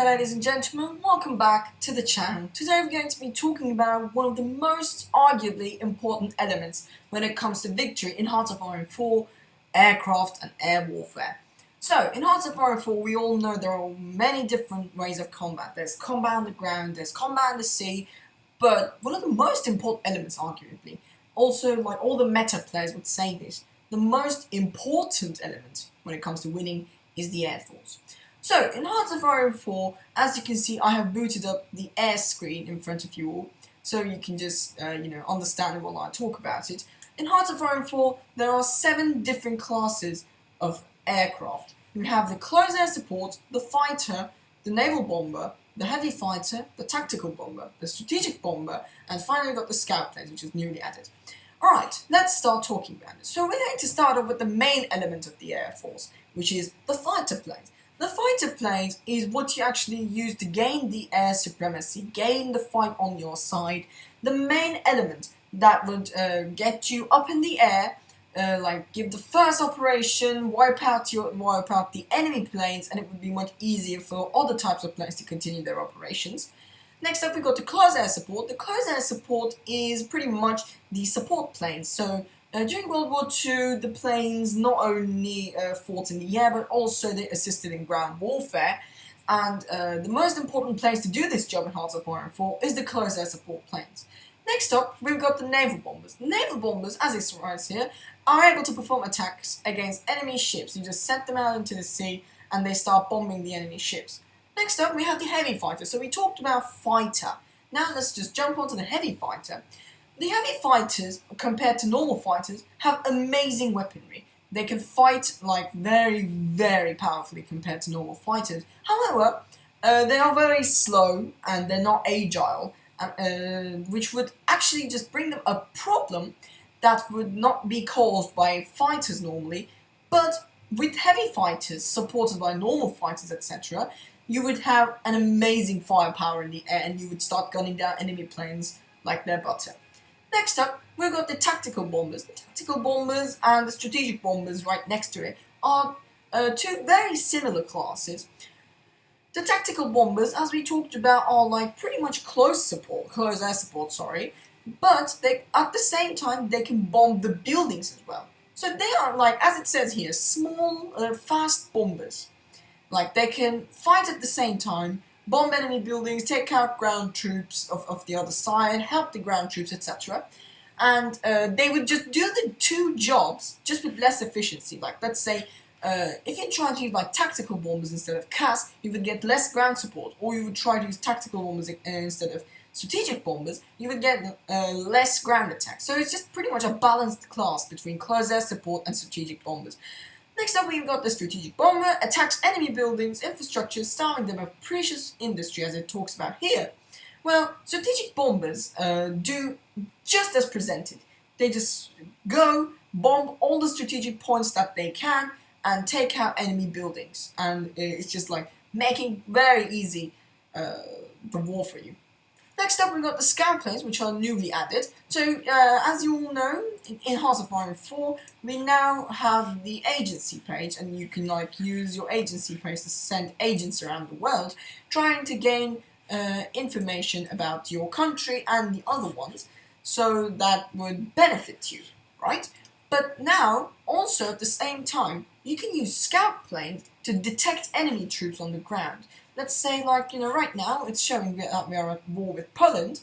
there, ladies and gentlemen, welcome back to the channel. Today we're going to be talking about one of the most arguably important elements when it comes to victory in Hearts of Iron 4, aircraft and air warfare. So, in Hearts of Iron 4 we all know there are many different ways of combat. There's combat on the ground, there's combat in the sea, but one of the most important elements arguably, also like all the meta players would say this, the most important element when it comes to winning is the air force. So, in Hearts of Iron 4, as you can see, I have booted up the air screen in front of you all, so you can just, understand it while I talk about it. In Hearts of Iron 4, there are 7 different classes of aircraft. You have the close air support, the fighter, the naval bomber, the heavy fighter, the tactical bomber, the strategic bomber, and finally we've got the scout planes, which is newly added. Alright, let's start talking about it. So we're going to start off with the main element of the Air Force, which is the fighter planes. The fighter planes is what you actually use to gain the air supremacy, gain the fight on your side. The main element that would get you up in the air, like give the first operation, wipe out the enemy planes, and it would be much easier for other types of planes to continue their operations. Next up, we've got the close air support. The close air support is pretty much the support planes. So during World War II, the planes not only fought in the air, but also they assisted in ground warfare. And the most important planes to do this job in Hearts of Iron 4 is the close air support planes. Next up, we've got the naval bombers. The naval bombers, as it writes here, are able to perform attacks against enemy ships. You just send them out into the sea and they start bombing the enemy ships. Next up, we have the heavy fighter. So we talked about fighter. Now let's just jump onto the heavy fighter. The heavy fighters, compared to normal fighters, have amazing weaponry. They can fight like very, very powerfully compared to normal fighters. However, they are very slow and they're not agile, which would actually just bring them a problem that would not be caused by fighters normally, but with heavy fighters supported by normal fighters, etc., you would have an amazing firepower in the air and you would start gunning down enemy planes like they're butter. Next up, we've got the tactical bombers. The tactical bombers and the strategic bombers right next to it are two very similar classes. The tactical bombers, as we talked about, are like pretty much close air support, but they, at the same time, they can bomb the buildings as well. So they are like, as it says here, small, fast bombers. Like, they can fight at the same time, bomb enemy buildings, take out ground troops of the other side, help the ground troops, etc. And they would just do the two jobs, just with less efficiency. Like, let's say, if you try to use like tactical bombers instead of CAS, you would get less ground support. Or you would try to use tactical bombers instead of strategic bombers, you would get less ground attacks. So it's just pretty much a balanced class between close air support and strategic bombers. Next up, we've got the strategic bomber, attacks enemy buildings, infrastructure, starving them of precious industry, as it talks about here. Well, strategic bombers do just as presented. They just go, bomb all the strategic points that they can, and take out enemy buildings. And it's just like making very easy the war for you. Next up, we've got the scout planes, which are newly added. So, as you all know, in Hearts of Iron 4, we now have the agency page, and you can use your agency page to send agents around the world, trying to gain information about your country and the other ones, so that would benefit you, right? But now, also at the same time, you can use scout planes to detect enemy troops on the ground. Let's say, right now, it's showing that we are at war with Poland.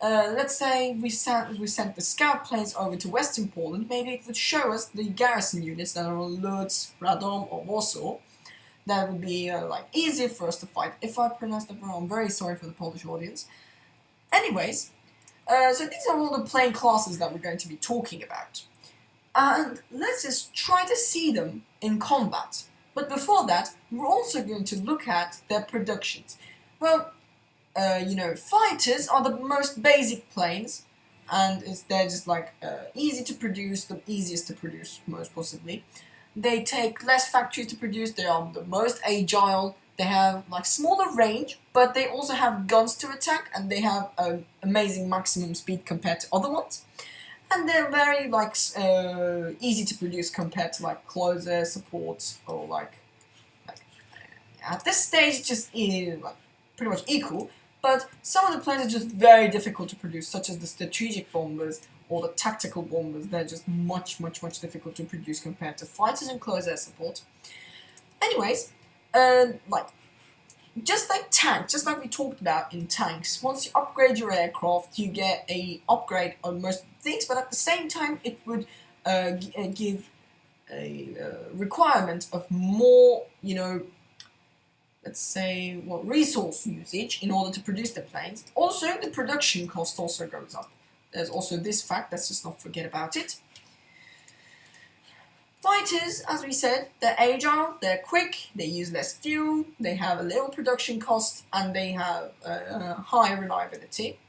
Let's say we sent the scout planes over to Western Poland. Maybe it would show us the garrison units that are on Lodz, Radom, or Warsaw. That would be, easier for us to fight. If I pronounced that wrong, I'm very sorry for the Polish audience. Anyways, so these are all the plane classes that we're going to be talking about. And let's just try to see them in combat. But before that, we're also going to look at their productions. Well, fighters are the most basic planes, and they're just easy to produce, the easiest to produce, most possibly. They take less factories to produce, they are the most agile, they have smaller range, but they also have guns to attack, and they have amazing maximum speed compared to other ones. And they're very easy to produce compared to close air support or At this stage, it's just like, pretty much equal, but some of the planes are just very difficult to produce, such as the strategic bombers or the tactical bombers. They're just much difficult to produce compared to fighters and close air support. Anyways, like just like tanks, just like we talked about in tanks, once you upgrade your aircraft, you get a upgrade on most things, but at the same time, it would give a requirement of more, let's say, resource usage in order to produce the planes. Also, the production cost also goes up. There's also this fact, let's just not forget about it. Fighters, as we said, they're agile, they're quick, they use less fuel, they have a little production cost, and they have high reliability.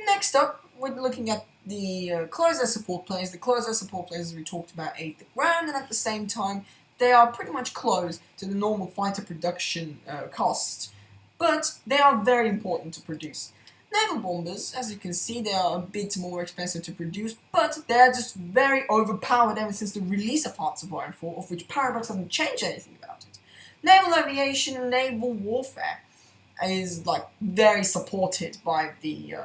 Next up, we're looking at the close air support planes. The close air support planes we talked about aid the ground, and at the same time, they are pretty much close to the normal fighter production cost, but they are very important to produce. Naval bombers, as you can see, they are a bit more expensive to produce, but they are just very overpowered ever since the release of Hearts of Iron 4, of which Paradox hasn't changed anything about it. Naval aviation and naval warfare is like very supported by the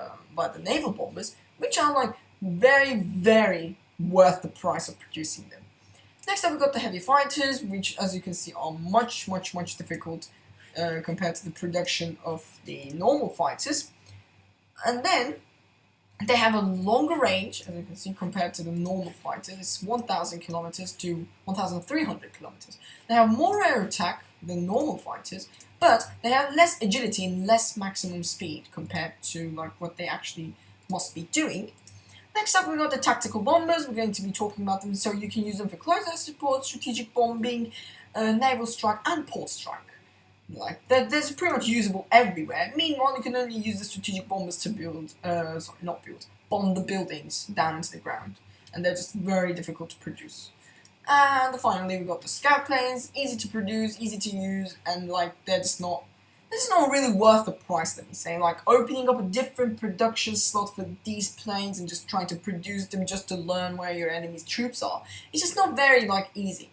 naval bombers, which are like very worth the price of producing them. Next up, we've got the heavy fighters, which, as you can see, are much difficult compared to the production of the normal fighters. And then they have a longer range, as you can see, compared to the normal fighters. It's 1,000 kilometers to 1,300 kilometers. They have more air attack than normal fighters, but they have less agility and less maximum speed compared to like what they actually must be doing. Next up, we've got the tactical bombers. We're going to be talking about them, so you can use them for close air support, strategic bombing, naval strike, and port strike. Like, they're pretty much usable everywhere. Meanwhile, you can only use the strategic bombers to bomb the buildings down into the ground. And they're just very difficult to produce. And finally, we've got the scout planes, easy to produce, easy to use, and like, they're just not really worth the price, let me say. Like, opening up a different production slot for these planes and just trying to produce them just to learn where your enemy's troops are, it's just not very, like, easy.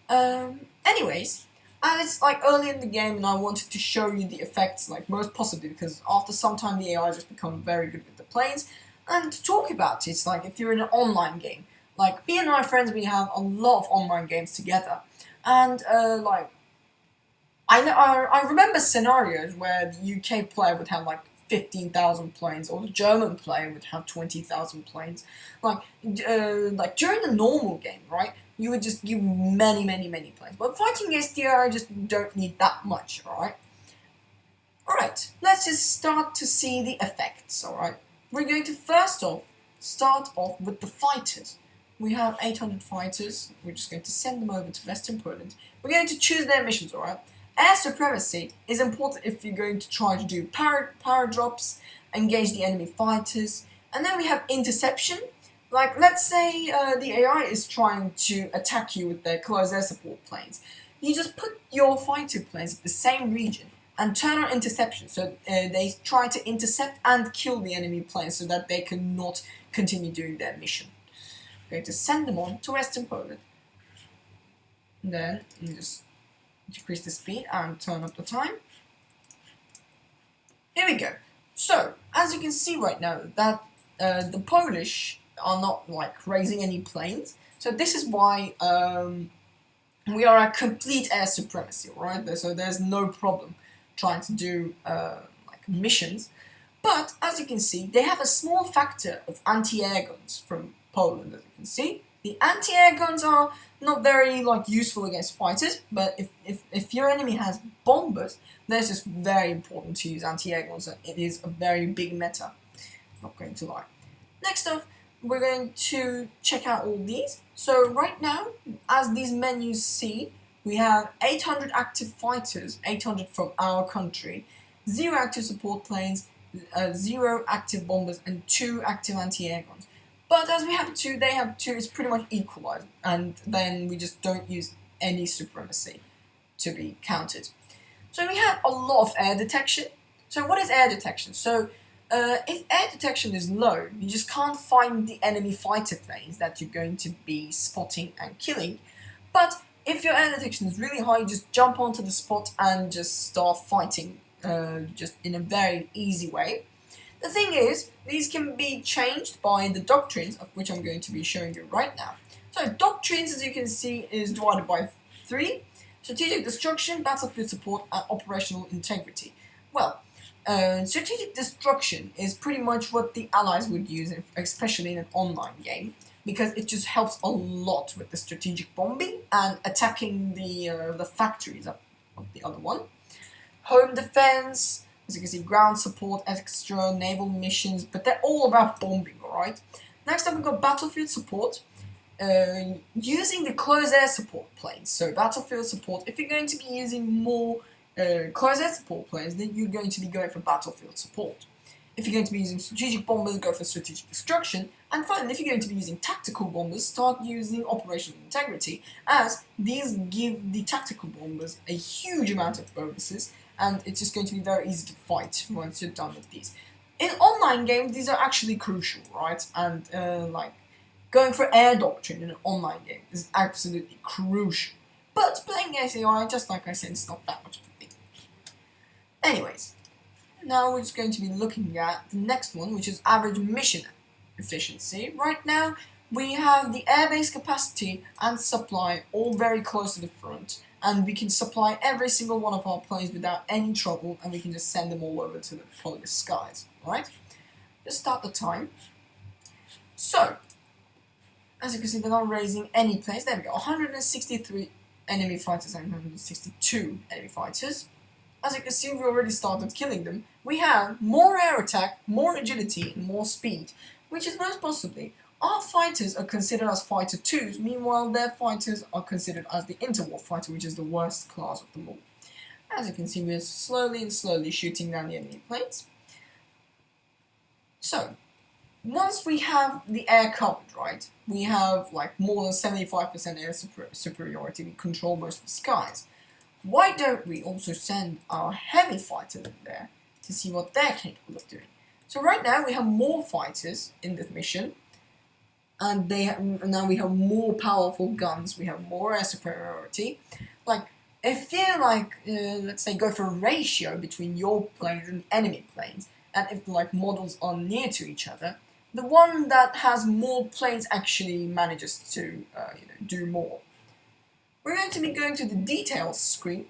Anyways, and it's like early in the game, and I wanted to show you the effects, like most possibly, because after some time the AI just become very good with the planes. And to talk about it, like if you're in an online game, like me and my friends, we have a lot of online games together, and like I remember scenarios where the UK player would have like 15,000 planes, or the German player would have 20,000 planes. Like during the normal game, right? You would just give many planes. But fighting against the AI just don't need that much, alright? Alright, let's just start to see the effects, alright? We're going to start off with the fighters. We have 800 fighters. We're just going to send them over to Western Poland. We're going to choose their missions, alright? Air supremacy is important if you're going to try to do power drops, engage the enemy fighters, and then we have interception. Like, let's say the AI is trying to attack you with their close air support planes. You just put your fighter planes in the same region and turn on interception, so they try to intercept and kill the enemy planes so that they cannot continue doing their mission. We're going to send them on to Western Poland. And then you just decrease the speed and turn up the time. Here we go. So, as you can see right now, that the Polish are not like raising any planes, so this is why we are at complete air supremacy, right? So there's no problem trying to do like missions, but as you can see, they have a small factor of anti-air guns from Poland. As you can see, the anti-air guns are not very like useful against fighters, but if your enemy has bombers, then it's just very important to use anti-air guns, and it is a very big meta. Not going to lie. Next up, we're going to check out all these. So right now, as these menus see, we have 800 active fighters, 800 from our country, 0 active support planes, 0 active bombers, and 2 active anti-air guns. But as we have 2, they have 2, it's pretty much equalized, and then we just don't use any supremacy to be counted. So we have a lot of air detection. So what is air detection? So if air detection is low, you just can't find the enemy fighter planes that you're going to be spotting and killing. But If your air detection is really high, you just jump onto the spot and just start fighting, just in a very easy way. The thing is, these can be changed by the doctrines, of which I'm going to be showing you right now. So doctrines, as you can see, is divided by 3. Strategic destruction, battlefield support, and operational integrity. Well, strategic destruction is pretty much what the allies would use, especially in an online game, because it just helps a lot with the strategic bombing and attacking the factories of the other one. Home defense, as you can see, ground support, extra naval missions, but they're all about bombing, alright? Next up, we've got battlefield support. Using the close air support planes. So battlefield support, if you're going to be using more close air support planes, then you're going to be going for battlefield support. If you're going to be using strategic bombers, go for strategic destruction. And finally, if you're going to be using tactical bombers, start using operational integrity, as these give the tactical bombers a huge amount of bonuses, and it's just going to be very easy to fight once you're done with these. In online games, these are actually crucial, right? And going for air doctrine in an online game is absolutely crucial. But playing SAI, just like I said, it's not that much of a thing. Anyways, now we're just going to be looking at the next one, which is average mission efficiency. Right now, we have the airbase capacity and supply all very close to the front, and we can supply every single one of our planes without any trouble, and we can just send them all over to the polar skies, alright? Just start the time. So, as you can see, they're not raising any planes. There we go, 163 enemy fighters and 162 enemy fighters. As you can see, we already started killing them. We have more air attack, more agility, and more speed, which is most possibly our fighters are considered as fighter 2s, meanwhile their fighters are considered as the interwar fighter, which is the worst class of them all. As you can see, we're slowly shooting down the enemy planes. So, once we have the air covered, right, we have like more than 75% air superiority, we control most of the skies. Why don't we also send our heavy fighters in there to see what they're capable of doing? So right now we have more fighters in this mission, and now we have more powerful guns, we have more air superiority. Like, if you let's say go for a ratio between your planes and enemy planes, and if models are near to each other, the one that has more planes actually manages to do more. We're going to be going to the details screen.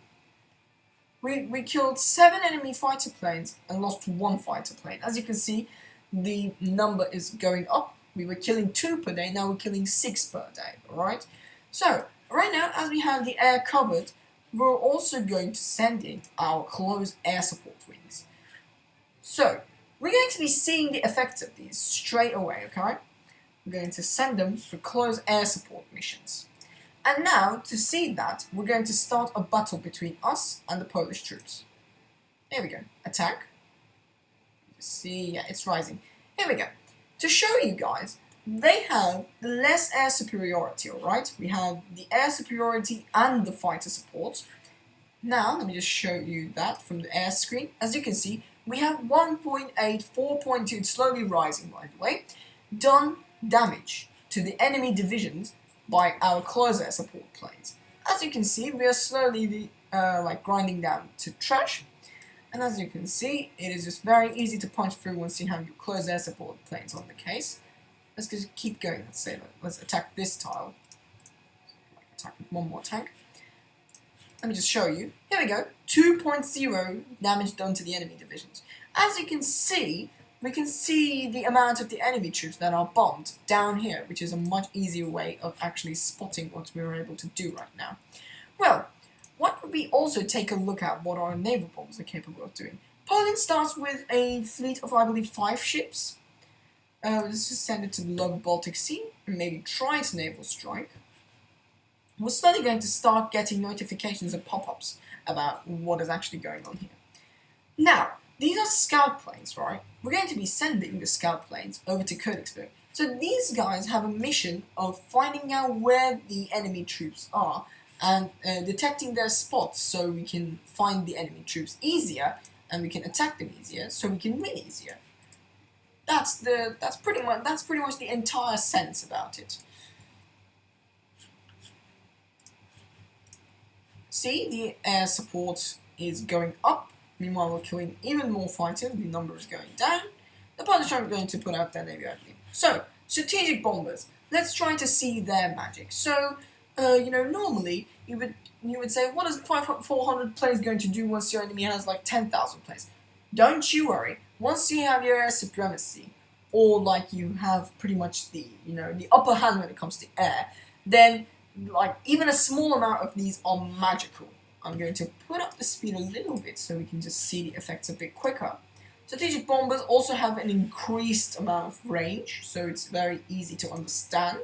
We killed 7 enemy fighter planes and lost 1 fighter plane. As you can see, the number is going up. We were killing 2 per day, now we're killing 6 per day, alright? So, right now, as we have the air covered, we're also going to send in our close air support wings. So, we're going to be seeing the effects of these straight away, okay? We're going to send them for close air support missions. And now, to see that, we're going to start a battle between us and the Polish troops. Here we go. Attack. See, yeah, it's rising. Here we go. To show you guys, they have the less air superiority, alright? We have the air superiority and the fighter support. Now, let me just show you that from the air screen. As you can see, we have 1.8, 4.2, it's slowly rising by the way, done damage to the enemy divisions by our close air support planes. As you can see, we are slowly grinding down to trash. And as you can see, it is just very easy to punch through once you have your close air support planes on the case. Let's just keep going. Let's attack this tile. Attack with one more tank. Let me just show you. Here we go. 2.0 damage done to the enemy divisions. As you can see, we can see the amount of the enemy troops that are bombed down here, which is a much easier way of actually spotting what we're able to do right now. Well, why don't we also take a look at what our naval bombers are capable of doing? Poland starts with a fleet of, I believe, 5 ships. Let's just send it to the lower Baltic Sea and maybe try to naval strike. We're slowly going to start getting notifications and pop-ups about what is actually going on here. Now, these are scout planes, right? We're going to be sending the scout planes over to Königsberg. So these guys have a mission of finding out where the enemy troops are and detecting their spots so we can find the enemy troops easier and we can attack them easier so we can win easier. That's pretty much the entire sense about it. see, the air support is going up. Meanwhile, we're killing even more fighters. The number is going down. The Polish aren't going to put out their navy, I believe. So, strategic bombers. Let's try to see their magic. So, normally you would say, what is 400 planes going to do once your enemy has like 10,000 planes? Don't you worry. Once you have your air supremacy, or like you have pretty much the upper hand when it comes to air, then like even a small amount of these are magical. I'm going to put up the speed a little bit so we can just see the effects a bit quicker. Strategic bombers also have an increased amount of range, so it's very easy to understand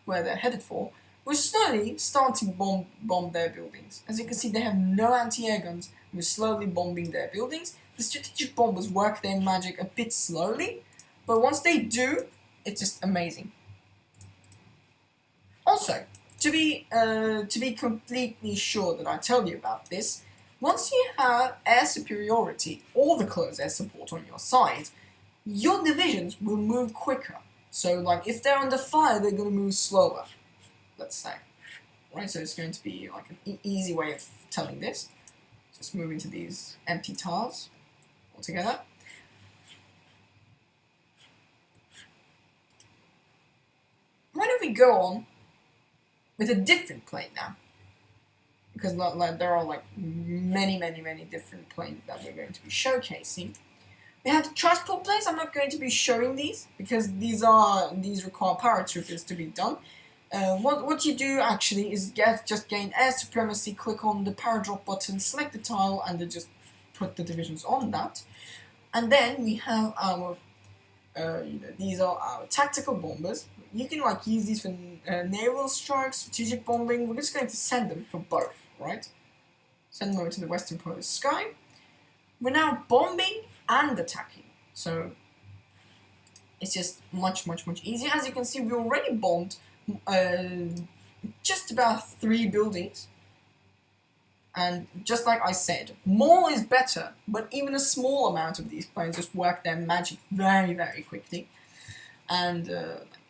where they're headed for. We're slowly starting to bomb their buildings. As you can see, they have no anti-air guns. We're slowly bombing their buildings. The strategic bombers work their magic a bit slowly, but once they do, it's just amazing. Also, to be completely sure that I tell you about this, once you have air superiority or the close air support on your side, your divisions will move quicker. So, like, if they're under fire, they're going to move slower, let's say. Right, so it's going to be like an easy way of telling this. Just move into these empty tiles altogether. Why don't we go on with a different plane now? Because there are like many different planes that we're going to be showcasing. We have the transport planes. I'm not going to be showing these because these require paratroopers to be done. What you do actually is just gain air supremacy, click on the paradrop button, select the tile, and then just put the divisions on that. And then we have our, these are our tactical bombers. You can like use these for naval strikes, strategic bombing. We're just going to send them for both, right? Send them over to the western Polish sky. We're now bombing and attacking, so it's just much easier. As you can see, we already bombed just about 3 buildings, and just like I said, more is better, but even a small amount of these planes just work their magic very quickly, and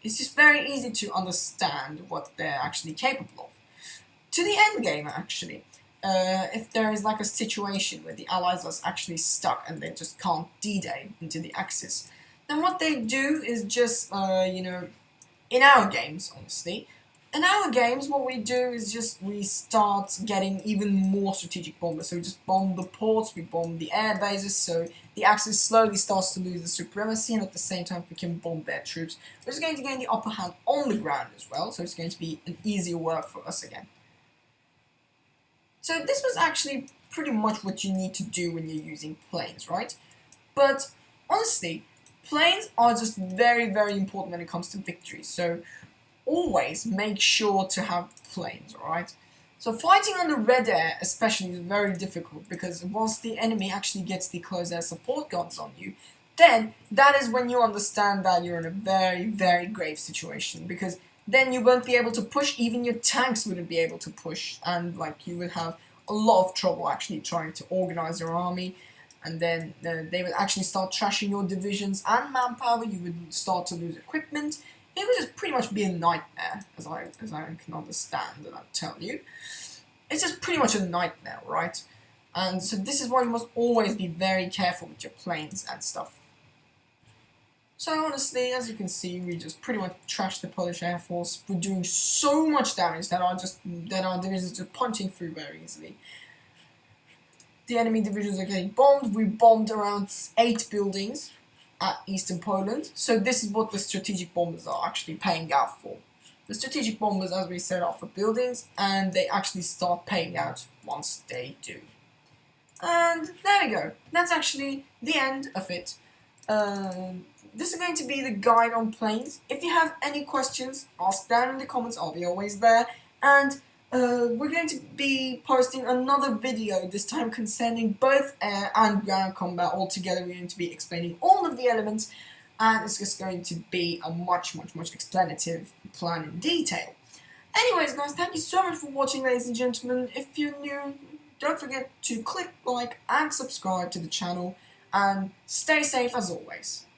it's just very easy to understand what they're actually capable of. To the end game, actually, if there is like a situation where the Allies are actually stuck and they just can't D-Day into the Axis, then what they do is just, in our games, honestly, in our games, what we do is just we start getting even more strategic bombers. So we just bomb the ports, we bomb the air bases, so the Axis slowly starts to lose the supremacy, and at the same time we can bomb their troops, which is going to gain the upper hand on the ground as well, so it's going to be an easier work for us again. So this was actually pretty much what you need to do when you're using planes, right? But honestly, planes are just very important when it comes to victory, so always make sure to have planes, alright? So fighting on the red air especially is very difficult because once the enemy actually gets the close air support guns on you, then that is when you understand that you're in a very grave situation, because then you won't be able to push, even your tanks wouldn't be able to push, and like you would have a lot of trouble actually trying to organize your army, and then they would actually start trashing your divisions and manpower, you would start to lose equipment. It would just pretty much be a nightmare, as I can understand and I'll tell you. It's just pretty much a nightmare, right? And so this is why you must always be very careful with your planes and stuff. So honestly, as you can see, we just pretty much trashed the Polish Air Force. We're doing so much damage that our divisions are just punching through very easily. The enemy divisions are getting bombed. We bombed around 8 buildings at eastern Poland. So this is what the strategic bombers are actually paying out for. The strategic bombers, as we said, are for buildings, and they actually start paying out once they do. And there we go. That's actually the end of it. This is going to be the guide on planes. If you have any questions, ask down in the comments. I'll be always there. And we're going to be posting another video, this time concerning both air and ground combat all together. We're going to be explaining all of the elements, and it's just going to be a much explanative plan in detail. Anyways, guys, thank you so much for watching, ladies and gentlemen. If you're new, don't forget to click like and subscribe to the channel, and stay safe as always.